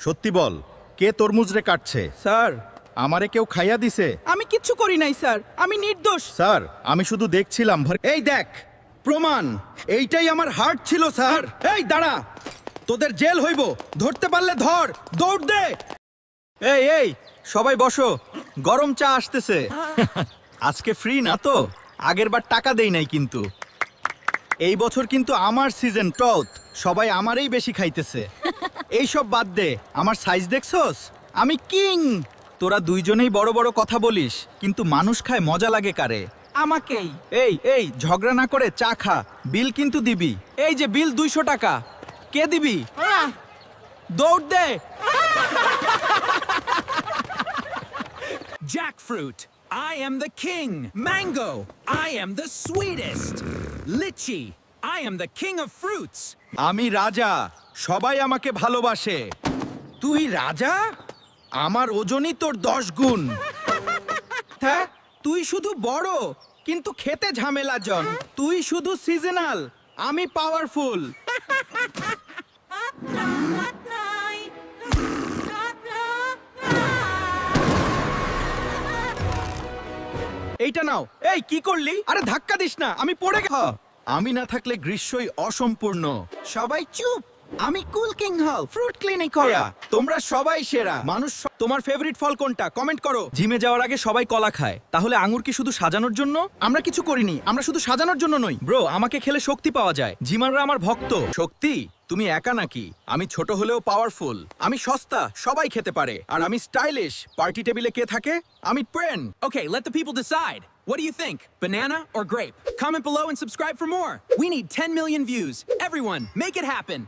সত্যি বল, কে তরমুজ রে কাটছে? স্যার, আমারে কেউ খাইয়া দিছে? আমি কিচ্ছু করি নাই স্যার, আমি নির্দোষ। স্যার, আমি শুধু দেখছিলাম। এই দেখ প্রমাণ, এইটাই আমার হার্ট ছিল স্যার। এই দাঁড়া, তোদের জেল হইব, ধরতে পারলে ধর, দৌড় দে। এই এই সবাই বসো, গরম চা আসতেছে। আজকে ফ্রি না তো? আগেরবার টাকা দেই নাই কিন্তু। এই বছর কিন্তু আমার সিজন টথ, সবাই আমারই বেশি খাইতেছে। এই সব বাদ দে, আমার সাইজ দেখছস? আমি কিং। তোরা দুইজনেই বড় বড় কথা বলিস, কিন্তু মানুষ খায় মজা লাগে কারে? আমাকেই। এই এই ঝগড়া না করে চা খা, বিল কিন্তু দিবি। এই যে বিল 200 টাকা, কে দিবি? দৌড় দে। Jackfruit, I am the king. Mango, I am the sweetest. Lychee, I am the king of fruits. আমি রাজা, সবাই আমাকে ভালোবাসে। তুই রাজা? আমার ওজনই তোর 10 গুণ। হ্যাঁ, তুই শুধু বড় কিন্তু খেতে ঝামেলা জন। তুই শুধু সিজনাল, আমি পাওয়ারফুল। এইটা নাও। এই কি করলি? আরে ধাক্কা দিস না, আমি পড়ে গেল। আমি না থাকলে গ্রীষ্মই অসম্পূর্ণ। সবাই চুপ, আমি কুল কিং হল ফ্রুট ক্লিনিক করা। তোমরা সবাই সেরা মানুষ। তোমার ফেভারিট ফল কোনটা? কমেন্ট করো। জিমে যাওয়ার আগে সবাই কলা খায়, তাহলে আঙ্গুর কি শুধু সাজানোর জন্য? আমরা কিছু করিনি, আমরা শুধু সাজানোর জন্য নই। ব্রো, আমাকে খেলে শক্তি পাওয়া যায়, জিমাররা আমার ভক্ত। শক্তি? তুমি একা নাকি? আমি ছোট হলেও পাওয়ারফুল। আমি সস্তা, সবাই খেতে পারে, আর আমি স্টাইলিশ। পার্টি টেবিলে কে থাকে? আমি train. Okay, let the people decide. What do you think? Banana or grape? Comment below and subscribe for more. We need 10 million views. Everyone, make it happen.